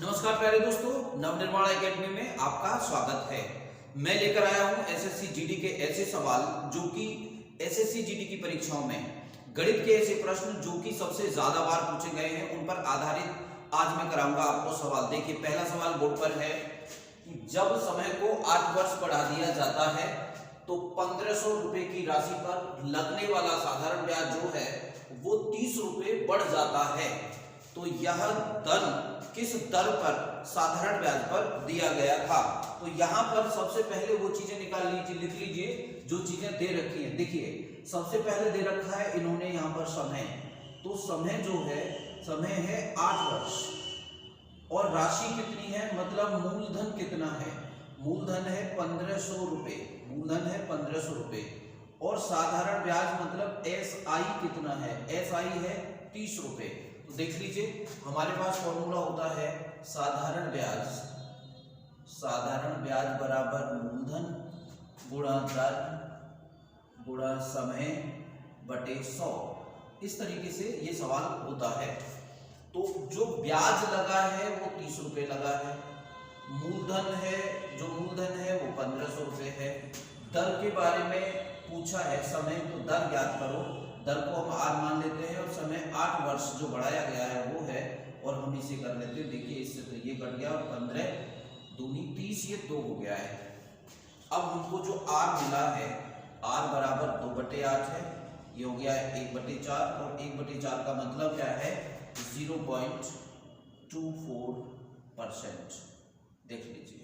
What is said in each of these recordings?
नमस्कार प्यारे दोस्तों, नवनिर्माण एकेडमी में आपका स्वागत है। मैं लेकर आया हूं एसएससी जीडी के ऐसे सवाल जो कि एसएससी जीडी की परीक्षाओं में गणित के ऐसे प्रश्न जो कि सबसे ज्यादा बार पूछे गए हैं उन पर आधारित आज मैं कराऊंगा आपको सवाल। देखिए, पहला सवाल बोर्ड पर है कि जब समय को 8 वर्ष बढ़ा दिया जाता है तो 1500 रुपए की राशि पर लगने वाला साधारण ब्याज जो है वो 30 रुपए बढ़ जाता है, तो यह धन किस दर पर साधारण ब्याज पर दिया गया था। तो यहां पर सबसे पहले वो चीजें निकाल लीजिए, लिख लीजिए जो चीजें दे रखी हैं। देखिए, सबसे पहले दे रखा है इन्होंने यहां पर समय, तो समय जो है समय है 8 वर्ष और राशि कितनी है, मतलब मूलधन कितना है। मूलधन है 1500 रुपए, मूलधन है 1500 रुपए और साधारण ब्याज मतलब एसआई कितना है, एसआई है 30 रुपए। तो देख लीजिए, हमारे पास फॉर्मूला होता है साधारण ब्याज बराबर मूलधन गुणा दर गुणा समय बटे 100। इस तरीके से ये सवाल होता है। तो जो ब्याज लगा है वो 30 रुपए लगा है, मूलधन है जो मूलधन है वो 1500 रुपए है। दर के बारे में पूछा है समय, तो दर ज्ञात करो। दर को हम आर मान लेते हैं और समय 8 वर्ष जो बढ़ाया गया है वो है, और हम इसे कर लेते हैं। देखिए, इससे तो ये कट गया और 15 दूनी 30, ये 2 हो गया है। अब हमको जो आर मिला है, आर बराबर 2/8 है, ये हो गया है 1/4 और 1/4 का मतलब क्या है 0.24%। देख लीजिए,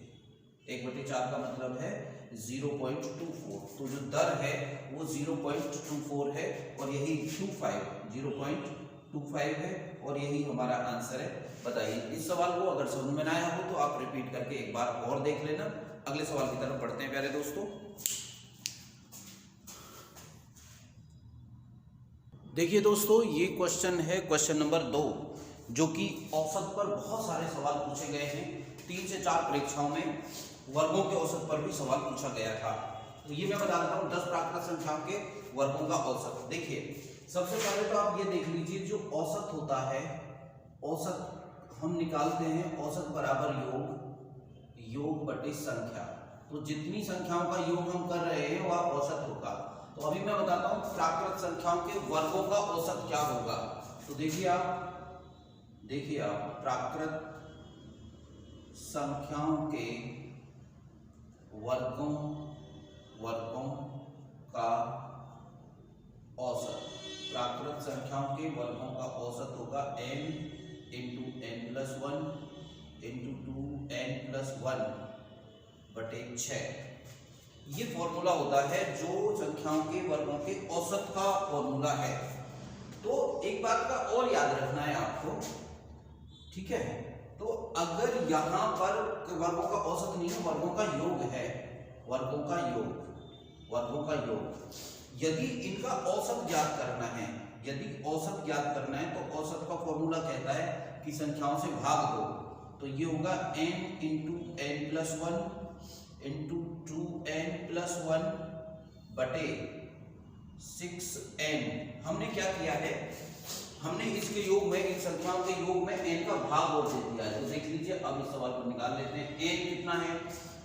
1/4 का मतलब है 0.24, तो जो दर है वो 0.24 है और यही 0.25 है और यही हमारा आंसर है। बताइए, इस सवाल को अगर समझ में ना आया हो तो आप रिपीट करके एक बार और देख लेना। अगले सवाल की तरफ बढ़ते हैं प्यारे दोस्तों। देखिए दोस्तों, ये क्वेश्चन है क्वेश्चन नंबर 2, जो कि औसत पर बहुत सारे सवाल पूछे गए हैं। 3 से 4 परीक्षाओं में वर्गों के औसत पर भी सवाल पूछा गया था। तो ये मैं बता देता हूँ 10 प्राकृत संख्याओं के वर्गों का औसत। देखिए, सबसे पहले तो आप ये देख लीजिए, जो औसत होता है, औसत हम निकालते हैं औसत बराबर योग बटे संख्या। तो जितनी संख्याओं का योग हम कर रहे हैं वह औसत होगा। तो अभी मैं बताता हूँ प्राकृत संख्याओं के वर्गों का औसत क्या होगा। तो देखिए आप प्राकृत संख्याओं के वर्गों का औसत, प्राकृत संख्याओं के वर्गों का औसत होगा n into n+1 into 2n+1 बटे 6। ये फॉर्मूला होता है जो संख्याओं के वर्गों के औसत का फॉर्मूला है। तो एक बात का और याद रखना है आपको, ठीक है। तो अगर यहां पर वर्गों का औसत नहीं है, वर्गों का योग है, वर्गों का योग, यदि इनका औसत ज्ञात करना है, तो औसत का फॉर्मूला कहता है कि संख्याओं से भाग दो। तो ये होगा n into n+1 into 2n+1 बटे 6n। हमने क्या किया है, हमने इसके योग में, इन संख्याओं के योग में n का भाग और दे दिया है। तो देख लीजिए, अब इस सवाल को निकाल लेते हैं। n कितना है,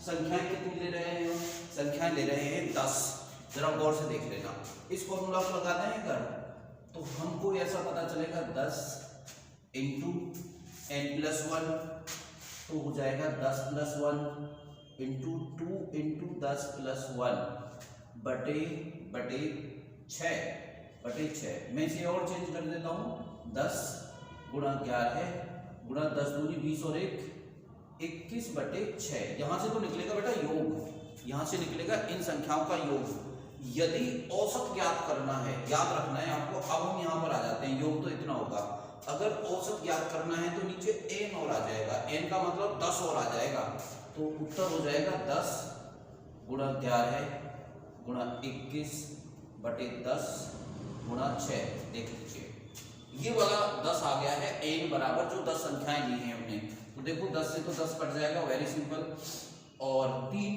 संख्याएं कितनी ले रहे हैं, संख्याएं ले रहे हैं 10। जरा गौर से देख लेना, इस फॉर्मूला को लगाते हैं कर, तो हमको ऐसा पता चलेगा 10 इंटू n+1, तो हो जाएगा 10+1 इंटू 2 इंटू 10+1 बटे 6। मैं इसे और चेंज कर देता हूँ, 10 गुणा 11 गुणा 10 दूनी 20 और 1 21 बटे 6। यहां से तो निकलेगा बेटा योग, यहां से निकलेगा इन संख्याओं का योग। यदि औसत ज्ञात करना है, याद रखना है आपको। अब हम यहां पर आ जाते हैं, योग तो इतना होगा। अगर औसत ज्ञात करना है तो नीचे n और आ जाएगा, n का मतलब 10 और आ जाएगा। तो उत्तर हो जाएगा 10 गुणा 11 गुणा 21 बटे 10 गुणा 6। देख लीजिए, ये वाला 10 आ गया है, n बराबर जो 10 संख्याएं ली हैं हमने। तो देखो 10 से तो 10 कट जाएगा, वेरी सिंपल। और 3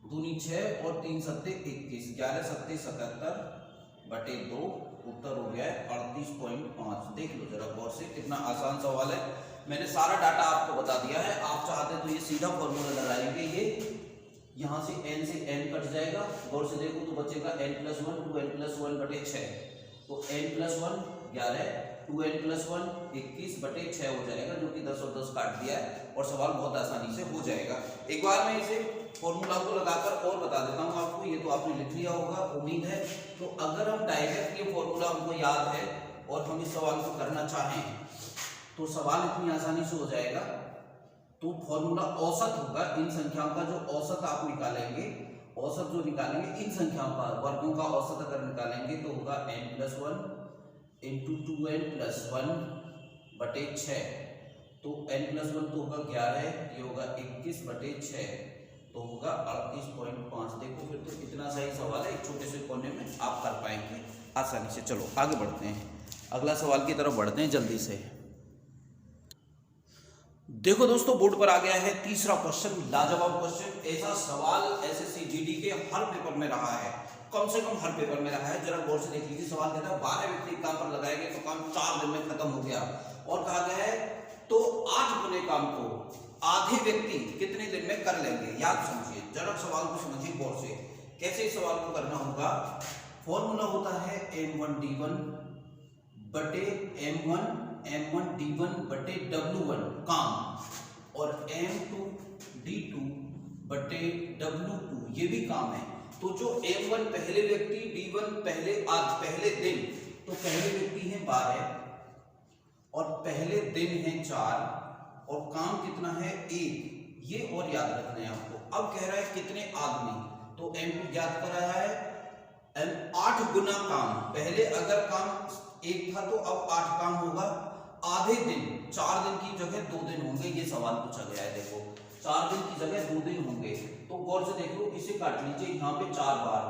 दूनी 6 और 3 सत्ते 21, 11 सत्ते 77 बटे 2, उत्तर हो गया है 38.5। देख लो जरा गौर से, कितना आसान सवाल है। मैंने सारा डाटा आपको बता दिया है। आप चाहते तो ये सीधा फॉर्मूला लगाएंगे, ये यहाँ से n से n कट जाएगा, गौर से देखो तो बचेगा n+1 2n+1/6, तो n+1 11, 2n+1 21/6 हो जाएगा, जो कि 10 और 10 काट दिया है और सवाल बहुत आसानी से हो जाएगा। एक बार मैं इसे फॉर्मूला को लगाकर और बता देता हूँ आपको, ये तो आपने लिख लिया होगा उम्मीद है। तो अगर हम डायरेक्ट ये फॉर्मूला हमको याद है और हम इस सवाल को करना चाहें तो सवाल इतनी आसानी से हो जाएगा। तो फॉर्मूला औसत होगा, इन संख्याओं का जो औसत आप निकालेंगे, औसत जो निकालेंगे इन संख्याओं का वर्गों का औसत अगर निकालेंगे तो होगा n+1 × 2n+1/6, तो n+1 तो होगा 11, ये होगा 21/6, तो होगा 38.5। देखो फिर तो कितना सही सवाल है, एक छोटे से कोने में आप कर पाएंगे आसानी से। चलो आगे बढ़ते हैं, अगला सवाल की तरफ बढ़ते हैं जल्दी से। देखो दोस्तों, बोर्ड पर आ गया है तीसरा क्वेश्चन, लाजवाब क्वेश्चन। ऐसा सवाल एसएससी जीडी के हर पेपर में रहा है, कम से कम हर पेपर में रहा है। जरा गौर से देख लीजिए, सवाल कहता है 12 व्यक्ति काम पर लगाए गए तो काम 4 दिन में खत्म हो गया, और कहा गया है तो 8 गुने काम को आधे व्यक्ति कितने दिन में कर लेंगे। याद समझिए, जरा सवाल को समझिए गौर से, कैसे इस सवाल को करना होगा। फॉर्मूला होता है m1d1/m1d1/w1 काम, और m2d2/w2 ये भी काम है। तो जो m1 पहले व्यक्ति, d1 पहले दिन, तो पहले व्यक्ति है 12 और पहले दिन है 4 और काम कितना है 1, ये और याद रखना है आपको। अब कह रहा है कितने आदमी, तो m2 याद कर रहा है 8 गुना काम। पहले अगर काम 1 था तो अब 8 काम होगा, आधे दिन, 4 दिन की जगह 2 दिन होंगे, ये सवाल पूछा गया है। देखो 4 दिन की जगह 2 दिन होंगे, तो गौर से देखो, इसे काट लीजिए, यहाँ पे 4 बार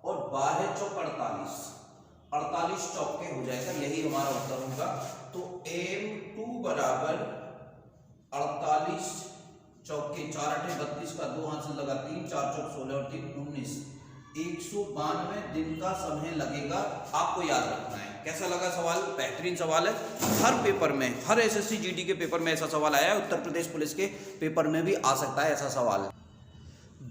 और 12 चौक 48 चौके हो जाएगा, यही हमारा उत्तर होगा। तो m2 बराबर 48 चौके 4 8 32 का 2 हाथ से लगा 3 4 चौक 16 और 3 19, 192 दिन का समय लगेगा। आपको याद रखना है। कैसा लगा सवाल? बेहतरीन सवाल है, हर पेपर में, हर एसएससी जीडी के पेपर में ऐसा सवाल आया है, उत्तर प्रदेश पुलिस के पेपर में भी आ सकता है ऐसा सवाल।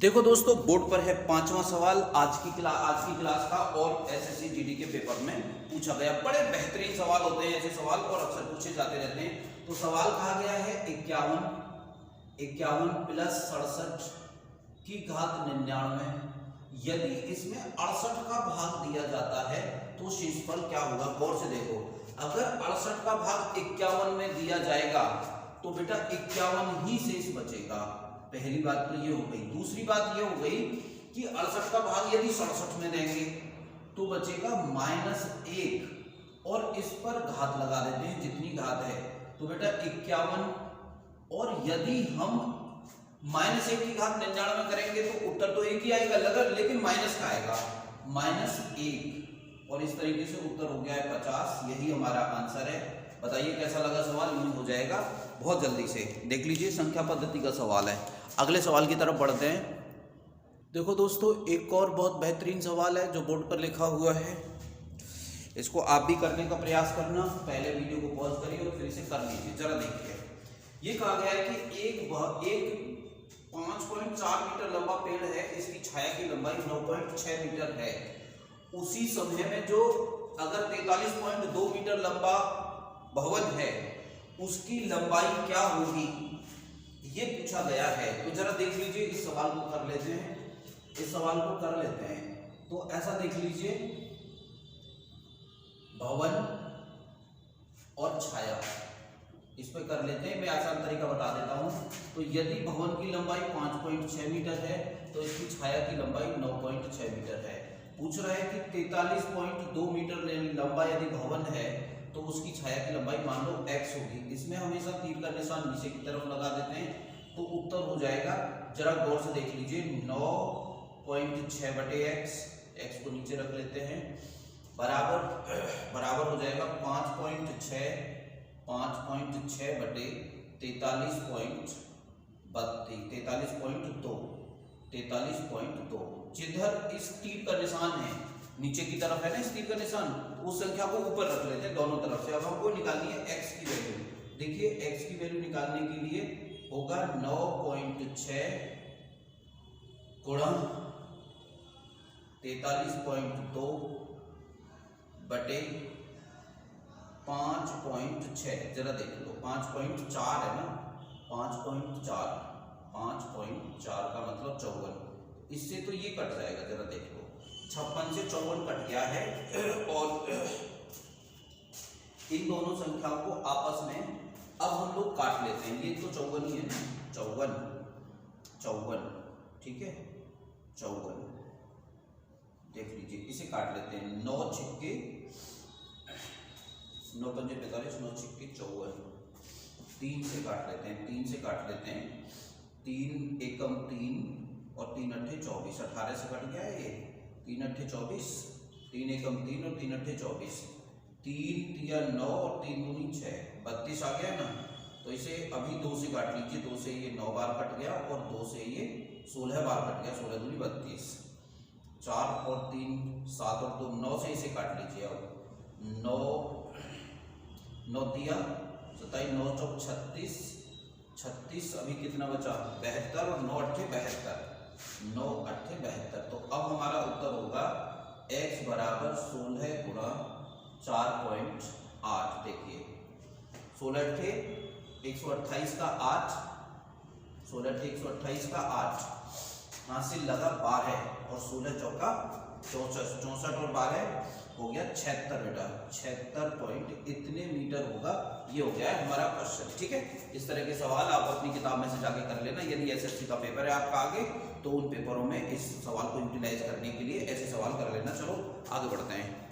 देखो दोस्तों, बोर्ड पर है 5वां सवाल आज की क्लास का, और एसएससी जीडी के पेपर में पूछा गया। बड़े बेहतरीन सवाल होते हैं ऐसे सवाल, और अक्सर पूछे जाते रहते हैं। तो सवाल कहा गया है 51 + 67 की घात 99, यदि इसमें 68 का भाग दिया जाता है तो शेषफल क्या होगा। गौर से देखो, अगर 68 का भाग 51 में दिया जाएगा तो बेटा 51 ही शेष बचेगा। पहली बात तो ये हो गई। दूसरी बात ये हो गई कि 68 का भाग यदि 67 में देंगे तो बचेगा -1, और इस पर घात लगा देते हैं जितनी घात है, तो बेटा 51, और यदि हम -1 की घात 99 करेंगे तो उत्तर तो एक ही आएगा, लेकिन माइनस का आएगा, -1, और इस तरीके से उत्तर हो गया है 50। यही हमारा आंसर है। बताइए कैसा लगा सवाल? यूं हो जाएगा बहुत जल्दी से। देख लीजिए, संख्या पद्धति का सवाल है। अगले सवाल की तरफ बढ़ते हैं। देखो दोस्तों, एक और बहुत बेहतरीन सवाल है जो बोर्ड पर लिखा हुआ है, इसको आप भी करने का प्रयास करना। पहले वीडियो को पॉज करिए और फिर इसे कर लीजिए। जरा देखिए, ये कहा गया है कि एक 5.4 मीटर लंबा पेड़ है, इसकी छाया की लंबाई 9.6 मीटर है। उसी समय में जो अगर 43.2 मीटर लंबा भवन है, उसकी लंबाई क्या होगी, ये पूछा गया है। तो जरा देख लीजिए, इस सवाल को कर लेते हैं, तो ऐसा देख लीजिए, भवन और छाया, इस पे कर लेते हैं। मैं आसान तरीका बता देता हूं। तो यदि भवन की लंबाई 5.6 मीटर है तो इसकी छाया की लंबाई 9.6 मीटर है। पूछ रहा है कि 43.2 मीटर लंबा यदि भवन है तो उसकी छाया की लंबाई मान लो x होगी। इसमें हमेशा तीर का निशान नीचे की तरफ लगा देते हैं, तो उत्तर हो जाएगा, जरा गौर से देख लीजिए, 9.6/x, x को नीचे रख लेते हैं, बराबर हो जाएगा 5.6 जिधर इस तीर का निशान है, नीचे की तरफ है ना इस तीर का निशान, उस संख्या को ऊपर रख लेते हैं दोनों तरफ से। अब हमको निकालनी है x की वैल्यू, देखिए x की वैल्यू निकालने के लिए होगा 9.6 गुणा 43.2 बटे 5.6। जरा देख लो 5.4 है ना, 5.4 का मतलब 54। इससे तो ये कट जाएगा, जरा देख लो 56 से 54 कट गया है। और इन दोनों संख्याओं को आपस में अब हम लोग काट लेते हैं। ये तो 54 ही है ना, 54 ठीक है, 54 देख लीजिए, इसे काट लेते हैं। 9 छिक्के 9 पंजे 45, 9 छिक्के 54। 3 से काट लेते हैं, 3 से काट लेते हैं। 3 एकम 3 और 3 अट्ठे 24, 18 से कट गया है ये। 3 अट्ठे 24, 3 एकम 3 और 3 अट्ठे 24। 3 तिया 9 और 3 दूनी 6, 32 आ गया ना। तो इसे अभी 2 से काट लीजिए। 2 से ये 9 बार कट गया और 2 से ये 16 बार कट गया। 16 दूनी 32, 4 और 3 7 और 2 9 से इसे काट लीजिए। अब 9 तिया 27, 9 चौक 36, 36 अभी कितना बचा 72 और 9 अट्ठे 72, 9 अट्ठे 72। तो अब हमारा उत्तर होगा x बराबर 16 गुणा 4.8। देखिए 16 अट्ठे 128 का 8, 16 अट्ठे 128 का 8, हासिल लगा 12 और 16 चौका 64, 64 और 12 हो गया 76 बेटा। 76 पॉइंट इतने मीटर होगा। ये हो गया है हमारा क्वेश्चन। ठीक है, इस तरह के सवाल आप अपनी किताब में से जाके कर लेना। यदि एसएससी का पेपर है आपका आगे, तो उन पेपरों में इस सवाल को यूटिलाइज करने के लिए ऐसे सवाल कर लेना। चलो आगे बढ़ते हैं।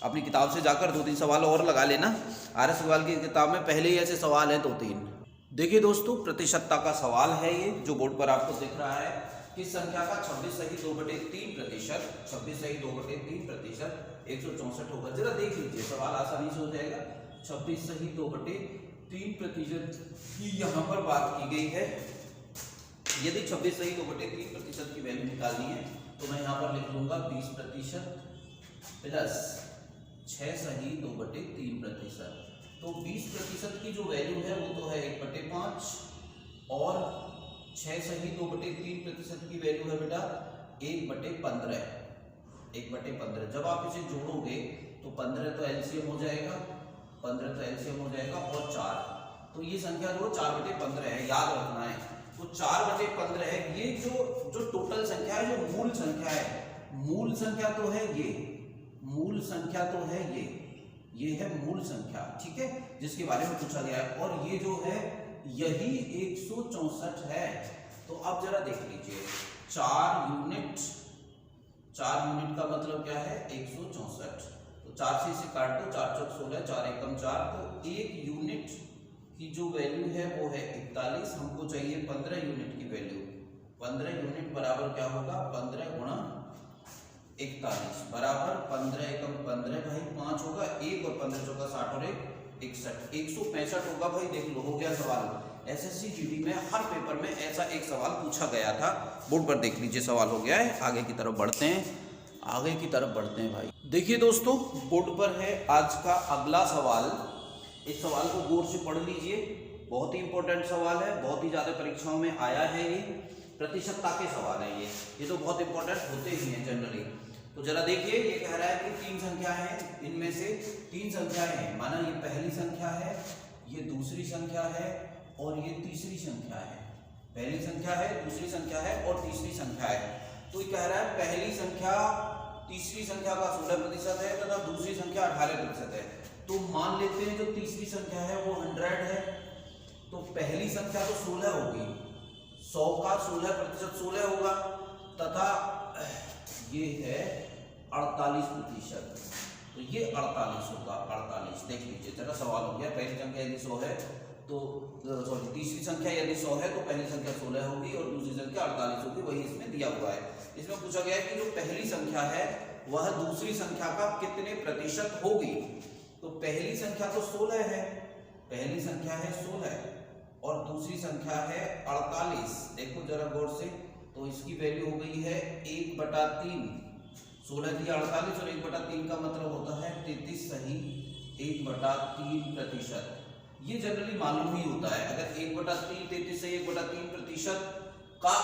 अपनी किताब से जाकर 2-3 सवाल और लगा लेना। आरएस सवाल की किताब में पहले ही ऐसे सवाल हैं 2-3। देखिए दोस्तों, प्रतिशतता का सवाल है ये, जो बोर्ड पर आपको दिख रहा है। किस संख्या का 26 सही 2/3%, 26 सही 2/3% 164 होगा। जरा देख लीजिए, सवाल आसानी से हो जाएगा। 26 सही 2/3% की यहाँ पर बात की गई है। यदि 26 सही 2/3% की वैल्यू निकालनी है तो मैं यहाँ पर लिख लूंगा 20% प्लस 6 सही 2/3%। तो 20% की जो वैल्यू है वो तो है 1/5 और 6 सही 2/3% की वैल्यू है बेटा 1/15। 1/15 जब आप इसे जोड़ोगे तो 15 तो एलसीएम हो जाएगा, 15 तो एलसीएम हो जाएगा और 4, तो ये संख्या जो 4/15 है, याद रखना है। तो 4/15 है। ये जो टोटल संख्या है, जो मूल संख्या है, मूल संख्या तो है ये, मूल संख्या तो है ये है मूल संख्या। ठीक है, जिसके बारे में पूछा गया है। और ये जो है यही 164 है। तो अब जरा देख लीजिए, 4 यूनिट का मतलब क्या है 164। तो 4 से इसे काट दो, 4 चौक 16, 4 एकम 4। तो 1 यूनिट की जो वैल्यू है वो है 41। हमको चाहिए 15 यूनिट की वैल्यू। 15 यूनिट बराबर क्या होगा 15 गुणा 41 बराबर 15 एकम 15 भाई 5 होगा। 1 और 15 चौका 60 और 1 61, 165 होगा भाई। देख लो, हो गया सवाल। एसएससी जीडी में हर पेपर में ऐसा एक सवाल पूछा गया था। बोर्ड पर देख लीजिए, सवाल हो गया है। आगे की तरफ बढ़ते हैं, भाई। देखिए दोस्तों, बोर्ड पर है आज का अगला सवाल। इस सवाल को गौर से पढ़ लीजिए, बहुत ही इंपॉर्टेंट सवाल है, बहुत ही ज्यादा परीक्षाओं में आया है। ये प्रतिशतता के सवाल है। ये तो बहुत इंपॉर्टेंट होते ही हैं जनरली। तो जरा देखिए, ये कह रहा है कि 3 संख्या है, इनमें से 3 संख्याएं हैं। माना ये पहली संख्या है, ये दूसरी संख्या है और ये तीसरी संख्या है। पहली संख्या है, दूसरी संख्या है और तीसरी संख्या है। तो ये कह रहा है पहली संख्या तीसरी संख्या का 16% है तथा दूसरी संख्या 18% है। तो मान लेते हैं जो तीसरी संख्या है वो 100 है। तो पहली संख्या तो 16 होगी, 100 का 16% 16 होगा, तथा ये है 48%। तो ये 48 होगा, 48। देख लीजिए, जरा सवाल हो गया। पहली संख्या यदि 100 है तो सॉरी, तीसरी संख्या यदि 100 है तो पहली संख्या 16 होगी और दूसरी संख्या 48 होगी। वही इसमें दिया हुआ है। इसमें पूछा गया है कि जो पहली संख्या है वह दूसरी संख्या का कितने प्रतिशत होगी। तो पहली संख्या तो 16 है, पहली संख्या है 16 और दूसरी संख्या है 48। देखो जरा गौर से, तो इसकी वैल्यू हो गई है 1/3। 16 थी 48 और 1/3 का मतलब होता है 33 सही 1/3%। ये जनरली मालूम ही होता है। अगर 1/3 33 से 1/3% का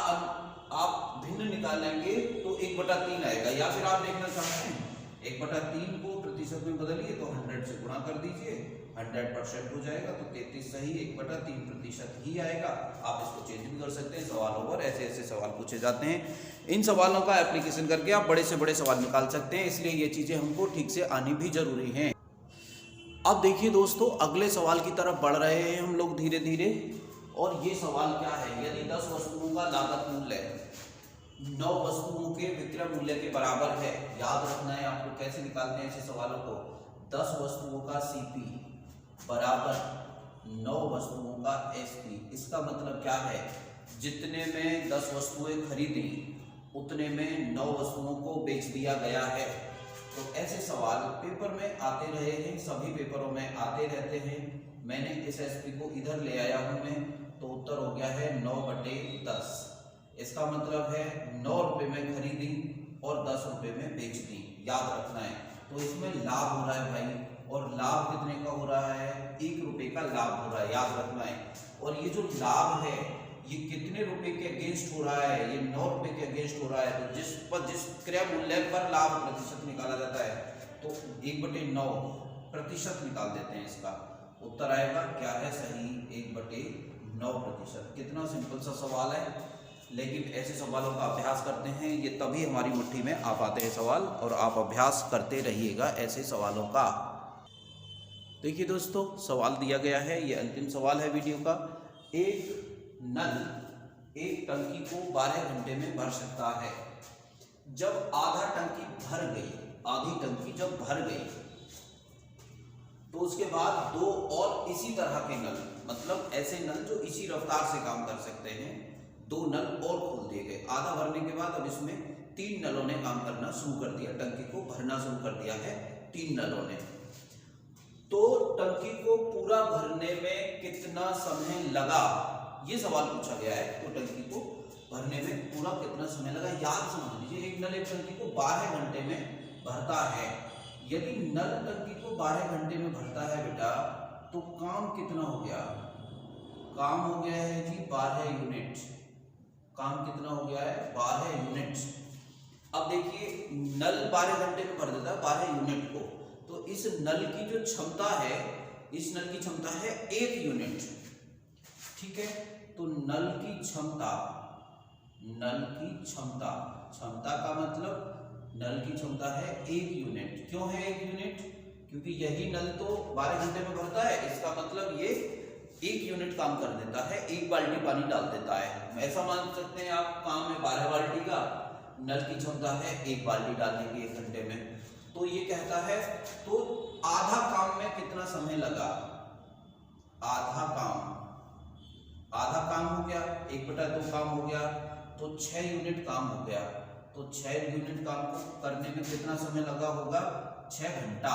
आप भिन्न निकालेंगे तो 1/3 आएगा। या फिर आप देखना चाहते हैं 1/3 को प्रतिशत में बदलिए तो 100 से गुणा कर दीजिए, 100% हो जाएगा, तो 33 सही 1/3% ही आएगा। आप इसको चेंज भी कर सकते हैं सवालों पर, ऐसे ऐसे सवाल पूछे जाते हैं। इन सवालों का एप्लीकेशन करके आप बड़े से बड़े सवाल निकाल सकते हैं, इसलिए ये चीज़ें हमको ठीक से आनी भी जरूरी हैं। अब देखिए दोस्तों, अगले सवाल की तरफ बढ़ रहे हैं हम लोग धीरे धीरे। और ये सवाल क्या है, यदि 10 वस्तुओं का लागत मूल्य 9 वस्तुओं के विक्रय मूल्य के बराबर है। याद रखना है आपको कैसे निकालते हैं ऐसे सवालों को। 10 वस्तुओं का सीपी बराबर 9 वस्तुओं का एसपी। इसका मतलब क्या है, जितने में 10 वस्तुएं खरीदी उतने में 9 वस्तुओं को बेच दिया गया है। तो ऐसे सवाल पेपर में आते रहे हैं, सभी पेपरों में आते रहते हैं। मैंने इस एसपी को इधर ले आया हूं मैं, तो उत्तर हो गया है 9/10। इसका मतलब है 9 रुपए में खरीदी और 10 रुपए में बेच दी। याद रखना है। तो इसमें लाभ हो रहा है भाई, और लाभ कितने का हो रहा है, 1 रुपए का लाभ हो रहा है। याद रखना है। और ये जो लाभ है ये कितने रुपए के अगेंस्ट हो रहा है, ये 9 रुपए के अगेंस्ट हो रहा है। तो जिस क्रय मूल्य पर लाभ प्रतिशत निकाला जाता है तो 1/9 प्रतिशत निकाल देते हैं। इसका उत्तर आएगा क्या है, सही 1/9%। कितना सिंपल सा सवाल है, लेकिन ऐसे सवालों का अभ्यास करते हैं, ये तभी हमारी मुट्ठी में आ पाते हैं सवाल, और आप अभ्यास करते रहिएगा ऐसे सवालों का। देखिए दोस्तों, सवाल दिया गया है, ये अंतिम सवाल है वीडियो का। एक नल एक टंकी को 12 घंटे में भर सकता है। जब आधा टंकी भर गई, आधी टंकी जब भर गई, तो उसके बाद 2 और इसी तरह के नल, मतलब ऐसे नल जो इसी रफ्तार से काम कर सकते हैं, 2 नल और खोल दिए गए। आधा भरने के बाद अब इसमें 3 नलों ने काम करना शुरू कर दिया, टंकी को भरना शुरू कर दिया है 3 नलों ने। तो टंकी को पूरा भरने में कितना समय लगा, ये सवाल पूछा गया है। तो टंकी को भरने में पूरा कितना समय लगा, याद समझ लीजिए। एक नल एक टंकी को 12 घंटे में भरता है। यदि नल टंकी को 12 घंटे में भरता है बेटा, तो काम कितना हो गया, काम हो गया है जी 12 यूनिट। काम कितना हो गया है, 12 यूनिट। अब देखिए नल 12 घंटे में भर देता है 12 यूनिट को, तो इस नल की जो क्षमता है, इस नल की क्षमता है 1 यूनिट। ठीक है, तो नल की क्षमता, नल की क्षमता, क्षमता का मतलब नल की क्षमता है 1 यूनिट। क्यों है 1 यूनिट, क्योंकि यही नल तो 12 घंटे में भरता है। इसका मतलब ये 1 यूनिट काम कर देता है, 1 बाल्टी पानी डाल देता है। ऐसा मान सकते हैं आप, काम है 12 बाल्टी का, नल की क्षमता है 1 बाल्टी डालने की 1 घंटे में। तो ये कहता है, तो आधा काम में कितना समय लगा, आधा काम, आधा काम हो गया, 1/2 काम हो गया, तो 6 यूनिट काम हो गया। तो 6 यूनिट काम को करने में कितना समय लगा होगा, 6 घंटा,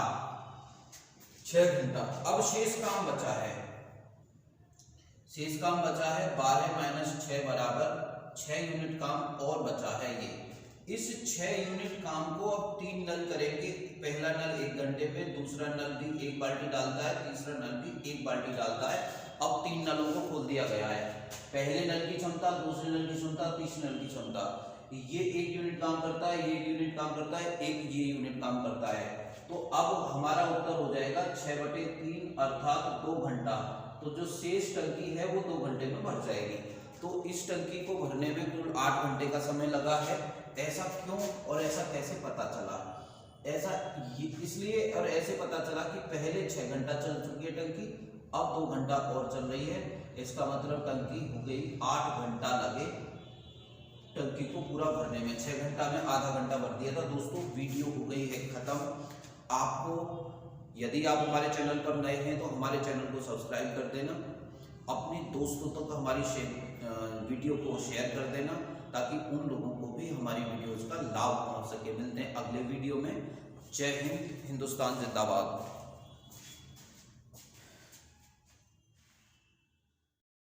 6 घंटा। अब शेष काम बचा है, शेष काम बचा है 12 - 6 बराबर 6 यूनिट काम और बचा है ये। इस 6 यूनिट काम को अब 3 नल करेंगे। पहला नल 1 घंटे में, दूसरा नल भी 1 बाल्टी डालता है, तीसरा नल भी 1 बाल्टी डालता है। अब 3 नलों को खोल दिया गया है। पहले नल की क्षमता, दूसरे नल की क्षमता, तीसरे नल की क्षमता। ये 1 यूनिट काम करता है, ये 1 यूनिट काम करता है, एक ये यूनिट काम करता है। तो अब हमारा उत्तर हो जाएगा 6/3 अर्थात 2 घंटा। तो जो शेष टंकी है वो 2 घंटे में भर जाएगी। तो इस टंकी को भरने में कुल 8 घंटे का समय लगा है। ऐसा क्यों और ऐसा कैसे पता चला, ऐसा इसलिए और ऐसे पता चला कि पहले 6 घंटा चल चुकी है टंकी, अब 2 घंटा और चल रही है। इसका मतलब टंकी हो गई 8 घंटा लगे टंकी को पूरा भरने में। 6 घंटा में आधा घंटा भर दिया था। दोस्तों वीडियो हो गई है खत्म। आपको यदि आप हमारे चैनल पर नए हैं तो हमारे चैनल को सब्सक्राइब कर देना, अपने दोस्तों तक हमारी वीडियो को शेयर कर देना, ताकि उन लोगों को भी हमारी वीडियोस का लाभ पहुंच सके। मिलते हैं अगले वीडियो में। जय हिंद, हिंदुस्तान जिंदाबाद।